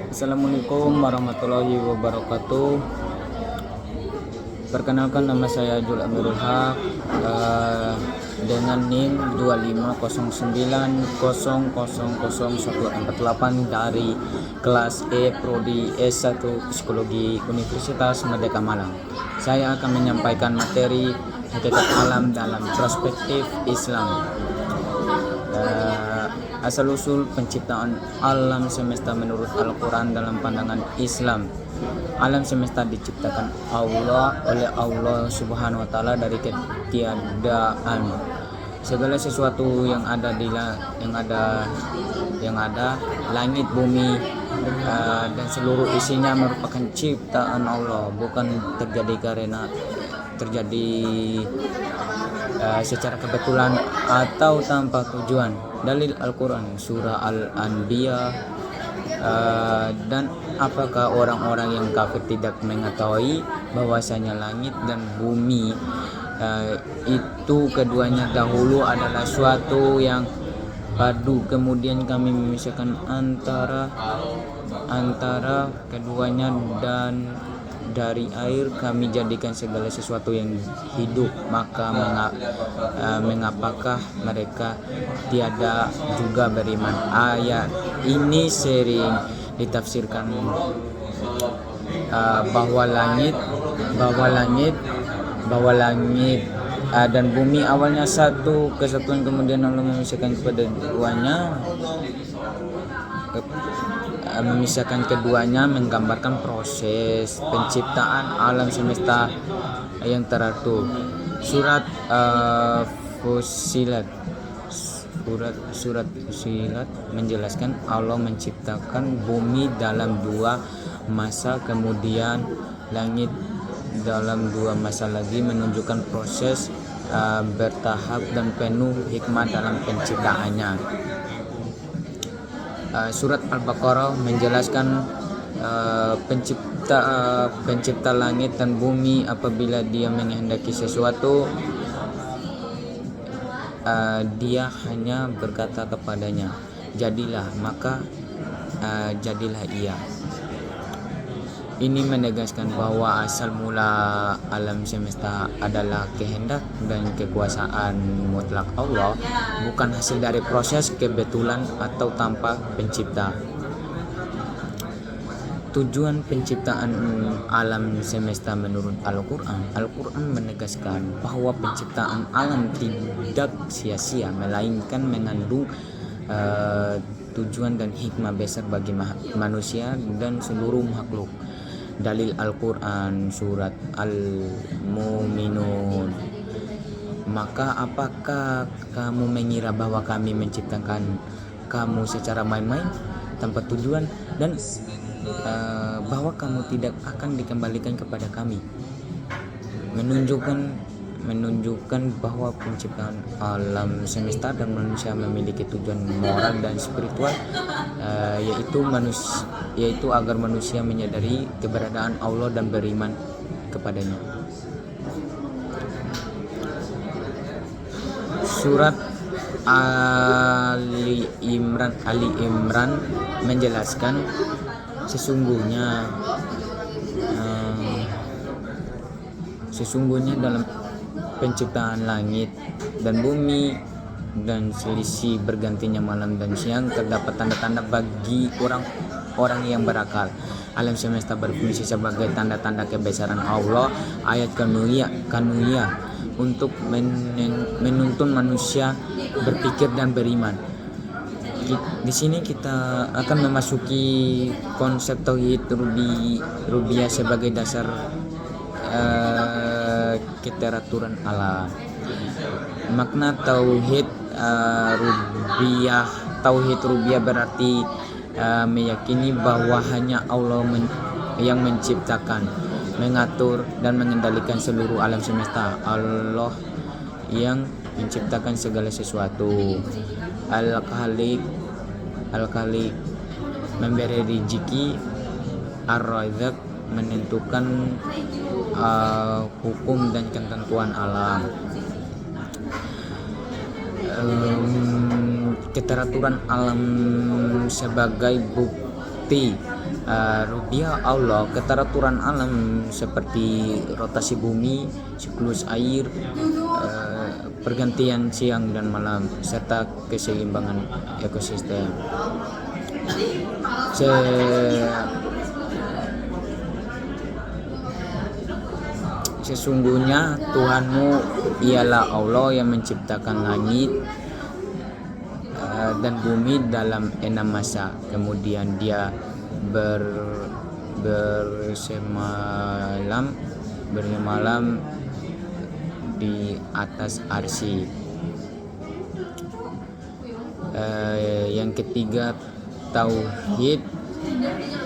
Assalamualaikum warahmatullahi wabarakatuh. Perkenalkan, nama saya Jul Amirul Haq dengan NIM 25090000148 dari kelas E Prodi S1 Psikologi Universitas Merdeka Malang. Saya akan menyampaikan materi hakikat alam dalam perspektif Islam. Asal-usul penciptaan alam semesta menurut Al-Quran dalam pandangan Islam. Alam semesta diciptakan oleh Allah Subhanahu wa Ta'ala dari ketiadaan. Segala sesuatu yang ada langit, bumi dan seluruh isinya merupakan ciptaan Allah, bukan terjadi secara kebetulan atau tanpa tujuan. Dalil Al-Quran surah Al-Anbiya. Dan apakah orang-orang yang kafir tidak mengetahui bahwasanya langit dan bumi itu keduanya dahulu adalah suatu yang padu, kemudian kami memisahkan antara keduanya, dan dari air kami jadikan segala sesuatu yang hidup. Maka mengapakah mereka tiada juga beriman? Ayat ini sering ditafsirkan bahwa langit dan bumi awalnya satu kesatuan, kemudian Allah memisahkan keduanya menggambarkan proses penciptaan alam semesta yang teratur. Surat Fussilat menjelaskan Allah menciptakan bumi dalam 2 masa, kemudian langit dalam 2 masa lagi, menunjukkan proses bertahap dan penuh hikmah dalam penciptaannya. Surat Al-Baqarah menjelaskan pencipta langit dan bumi apabila dia menghendaki sesuatu, dia hanya berkata kepadanya, jadilah, maka jadilah ia. Ini menegaskan bahwa asal mula alam semesta adalah kehendak dan kekuasaan mutlak Allah, bukan hasil dari proses kebetulan atau tanpa pencipta. Tujuan penciptaan alam semesta menurut Al-Quran. Al-Quran menegaskan bahwa penciptaan alam tidak sia-sia, melainkan mengandung tujuan dan hikmah besar bagi manusia dan seluruh makhluk. Dalil Al-Quran surat Al-Mu'minun. Maka apakah kamu mengira bahwa kami menciptakan kamu secara main-main tanpa tujuan, dan bahwa kamu tidak akan dikembalikan kepada kami? Menunjukkan bahwa penciptaan alam semesta dan manusia memiliki tujuan moral dan spiritual, yaitu agar manusia menyadari keberadaan Allah dan beriman kepadanya. Surat Ali Imran menjelaskan sesungguhnya dalam penciptaan langit dan bumi dan selisih bergantinya malam dan siang terdapat tanda-tanda bagi orang-orang yang berakal. Alam semesta berfungsi sebagai tanda-tanda kebesaran Allah, ayat kanunia untuk menuntun manusia berpikir dan beriman. Di sini kita akan memasuki konsep tauhid rububiyah sebagai dasar keteraturan alam. Makna tauhid rububiyah berarti meyakini bahwa hanya Allah yang menciptakan, mengatur dan mengendalikan seluruh alam semesta. Allah yang menciptakan segala sesuatu. Al-Khaliq memberi rezeki, Ar-Razzaq menentukan hukum dan ketentuan alam. keteraturan alam sebagai bukti rubiah Allah. Keteraturan alam seperti rotasi bumi, siklus air, pergantian siang dan malam, serta keseimbangan ekosistem. Sesungguhnya Tuhanmu ialah Allah yang menciptakan langit dan bumi dalam 6 masa. Kemudian dia bersemalam di atas arsy. Yang ketiga, tauhid.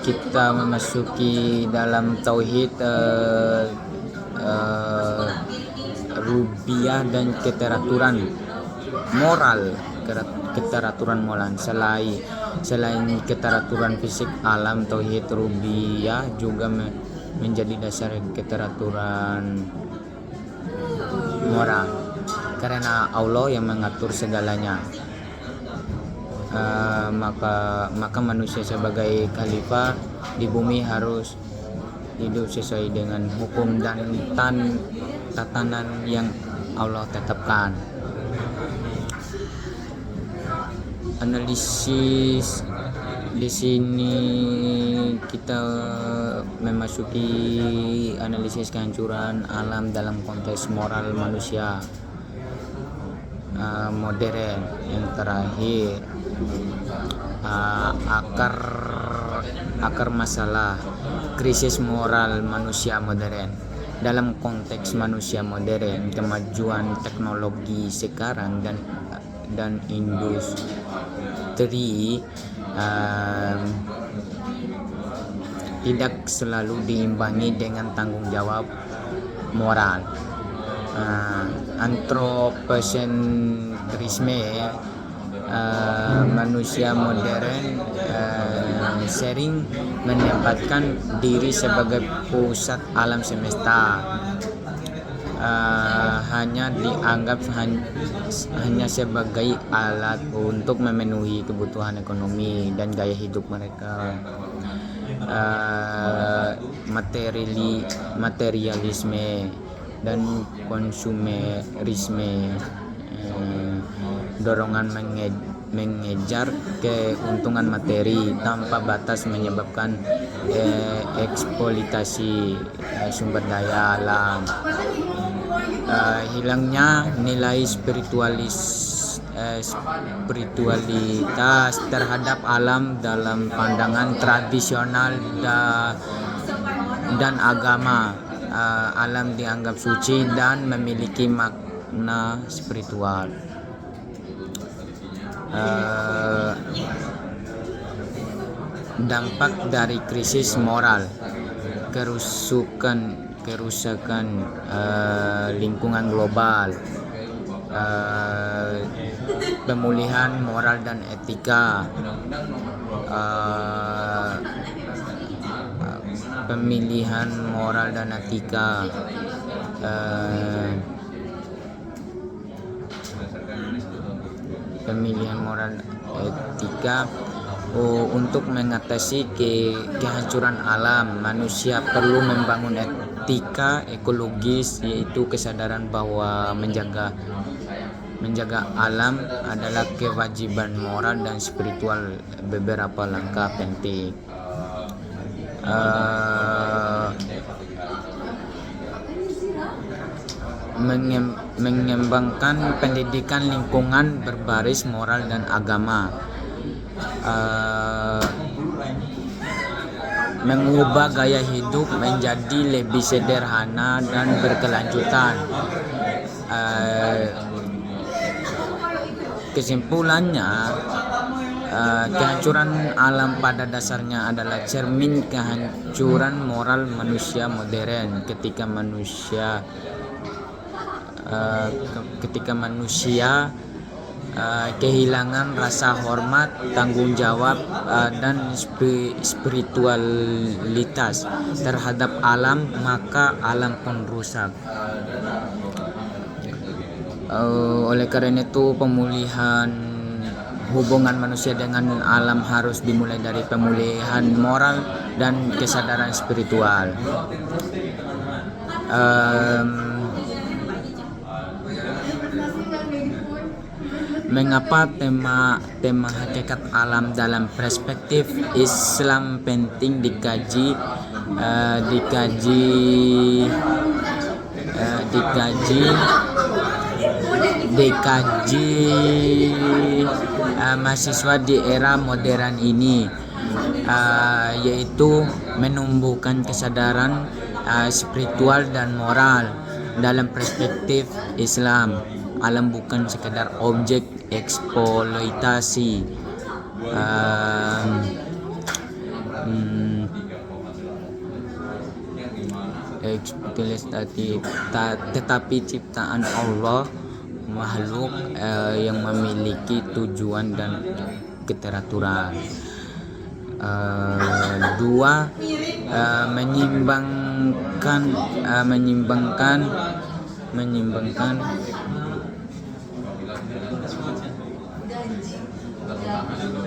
Kita memasuki dalam tauhid rubiah dan keteraturan moral. Selain keteraturan fisik alam, tauhid rubiah juga menjadi dasar keteraturan moral, karena Allah yang mengatur segalanya. Maka manusia sebagai khalifah di bumi harus hidup sesuai dengan hukum dan tatanan yang Allah tetapkan. Analisis di sini kita memasuki analisis kehancuran alam dalam konteks moral manusia modern. Yang terakhir, akar masalah krisis moral manusia modern. Dalam konteks manusia modern, kemajuan teknologi sekarang dan industri tidak selalu diimbangi dengan tanggung jawab moral. Antroposentrisme, manusia modern sering menempatkan diri sebagai pusat alam semesta, hanya dianggap hanya sebagai alat untuk memenuhi kebutuhan ekonomi dan gaya hidup mereka. Materialisme dan konsumerisme, dorongan mengejar keuntungan materi tanpa batas menyebabkan eksploitasi sumber daya alam. Hilangnya nilai spiritualitas terhadap alam dalam pandangan tradisional dan agama. Alam dianggap suci dan memiliki makna spiritual. Dampak dari krisis moral, kerusakan lingkungan global, pemulihan moral dan etika, pemilihan moral dan etika, untuk mengatasi kehancuran alam. Manusia perlu membangun etika ekologis, yaitu kesadaran bahwa menjaga alam adalah kewajiban moral dan spiritual. Beberapa langkah penting: mengembangkan pendidikan lingkungan berbasis moral dan agama, mengubah gaya hidup menjadi lebih sederhana dan berkelanjutan. Kesimpulannya, kehancuran alam pada dasarnya adalah cermin kehancuran moral manusia modern. Ketika manusia kehilangan rasa hormat, tanggung jawab, dan spiritualitas terhadap alam, maka alam pun rusak. Oleh karena itu, pemulihan hubungan manusia dengan alam harus dimulai dari pemulihan moral dan kesadaran spiritual. Mengapa tema hakikat alam dalam perspektif Islam penting dikaji mahasiswa di era modern ini, yaitu menumbuhkan kesadaran spiritual dan moral dalam perspektif Islam. Alam bukan sekedar objek eksploitasi, tetapi ciptaan Allah, makhluk yang memiliki tujuan dan keteraturan. Dua,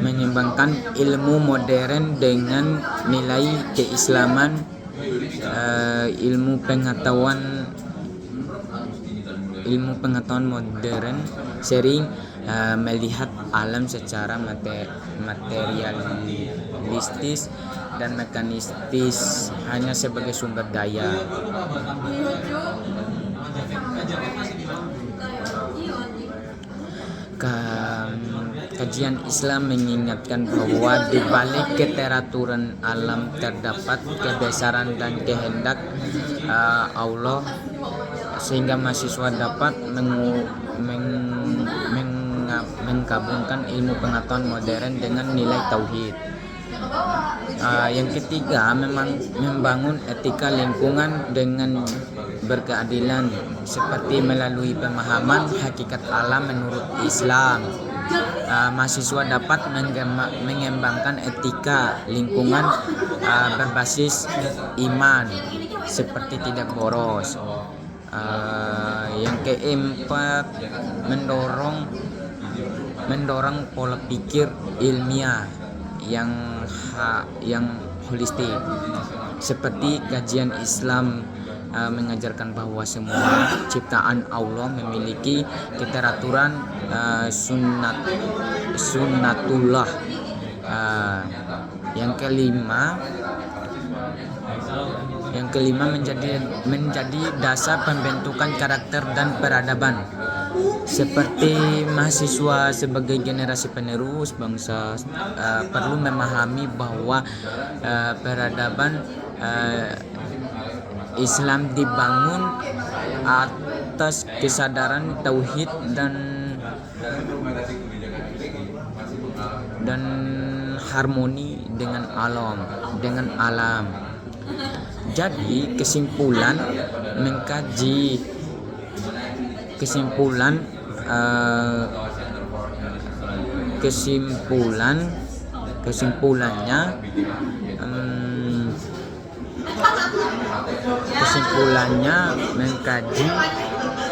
menyimbangkan ilmu modern dengan nilai keislaman. Ilmu pengetahuan modern sering melihat alam secara materialistis dan mekanistis, hanya sebagai sumber daya. Kajian Islam mengingatkan bahwa di balik keteraturan alam terdapat kebesaran dan kehendak Allah, sehingga mahasiswa dapat menggabungkan ilmu pengetahuan modern dengan nilai tauhid. Yang ketiga, membangun etika lingkungan dengan berkeadilan, seperti melalui pemahaman hakikat alam menurut Islam. Mahasiswa dapat mengembangkan etika lingkungan berbasis iman, seperti tidak boros. Yang keempat, mendorong pola pikir ilmiah yang holistik, seperti kajian Islam mengajarkan bahwa semua ciptaan Allah memiliki keteraturan sunnatullah. Yang kelima menjadi dasar pembentukan karakter dan peradaban, seperti mahasiswa sebagai generasi penerus bangsa perlu memahami bahwa peradaban Islam dibangun atas kesadaran tauhid dan harmoni dengan alam. Jadi kesimpulan kesimpulannya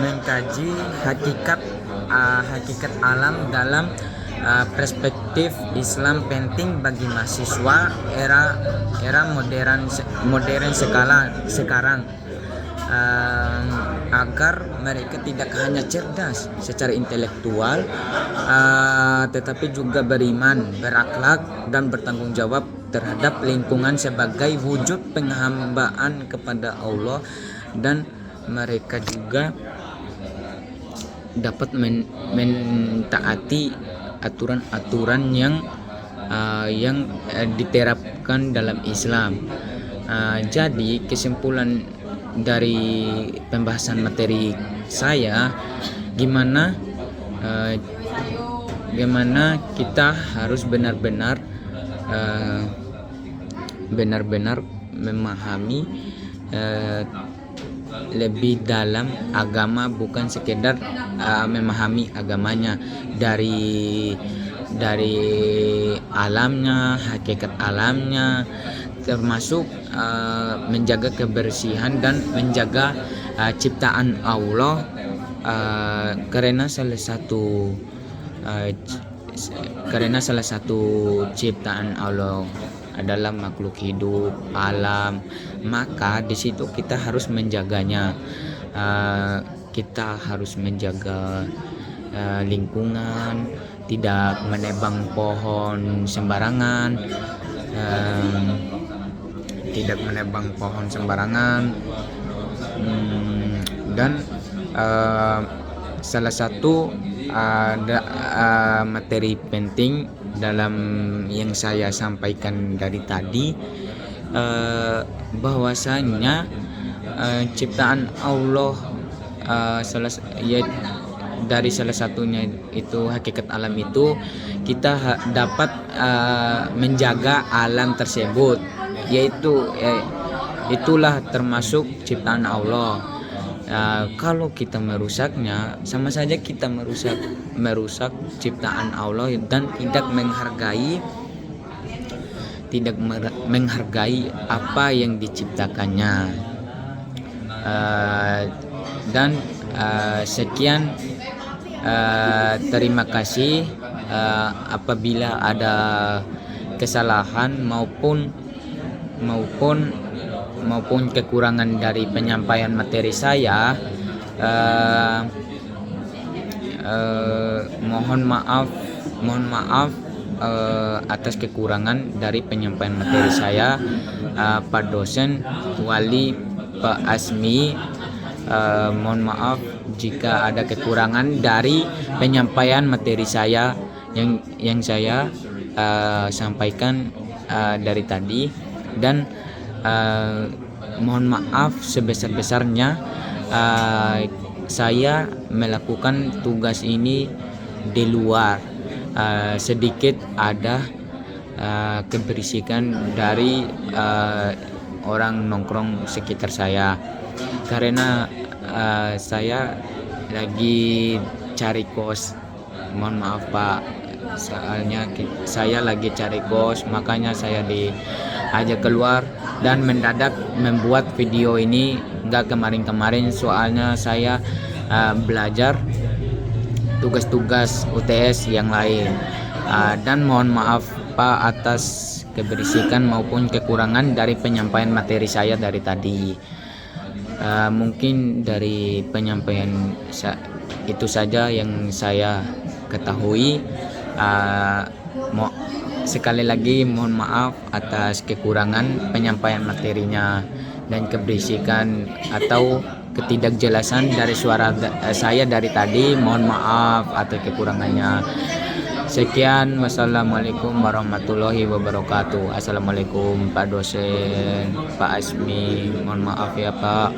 mengkaji hakikat alam dalam perspektif Islam penting bagi mahasiswa era modern sekarang, agar mereka tidak hanya cerdas secara intelektual, tetapi juga beriman, berakhlak, dan bertanggung jawab terhadap lingkungan sebagai wujud penghambaan kepada Allah, dan mereka juga dapat mentaati aturan-aturan yang diterapkan dalam Islam. Jadi kesimpulan dari pembahasan materi saya, gimana kita harus benar-benar memahami lebih dalam agama, bukan sekedar memahami agamanya dari alamnya, hakikat alamnya, termasuk menjaga kebersihan dan menjaga ciptaan Allah, karena salah satu karena salah satu ciptaan Allah adalah makhluk hidup, alam, maka di situ kita harus menjaganya. Kita harus menjaga lingkungan, tidak menebang pohon sembarangan, tidak menebang pohon sembarangan, dan salah satu materi penting dalam yang saya sampaikan dari tadi, bahwasanya ciptaan Allah, dari salah satunya itu hakikat alam itu kita dapat menjaga alam tersebut, yaitu itulah termasuk ciptaan Allah. Kalau kita merusaknya, sama saja kita merusak ciptaan Allah dan tidak menghargai apa yang diciptakannya. Dan sekian, terima kasih. Apabila ada kesalahan maupun kekurangan dari penyampaian materi saya, mohon maaf atas kekurangan dari penyampaian materi saya. Pak dosen, wali, Pak Asmi, mohon maaf jika ada kekurangan dari penyampaian materi saya yang saya sampaikan dari tadi, dan mohon maaf sebesar-besarnya saya melakukan tugas ini di luar. Sedikit ada keberisikan dari orang nongkrong sekitar saya, karena saya lagi cari kos. Mohon maaf Pak, soalnya saya lagi cari kos, makanya saya diajak keluar dan mendadak membuat video ini. Nggak kemarin-kemarin, soalnya saya belajar tugas-tugas UTS yang lain. Dan mohon maaf Pak atas keberisikan maupun kekurangan dari penyampaian materi saya dari tadi. Mungkin dari penyampaian itu saja yang saya ketahui. Sekali lagi mohon maaf atas kekurangan penyampaian materinya dan keberisikan atau ketidakjelasan dari suara saya dari tadi. Mohon maaf atas kekurangannya. Sekian, wassalamualaikum warahmatullahi wabarakatuh. Assalamualaikum Pak dosen, Pak Asmi, mohon maaf ya Pak.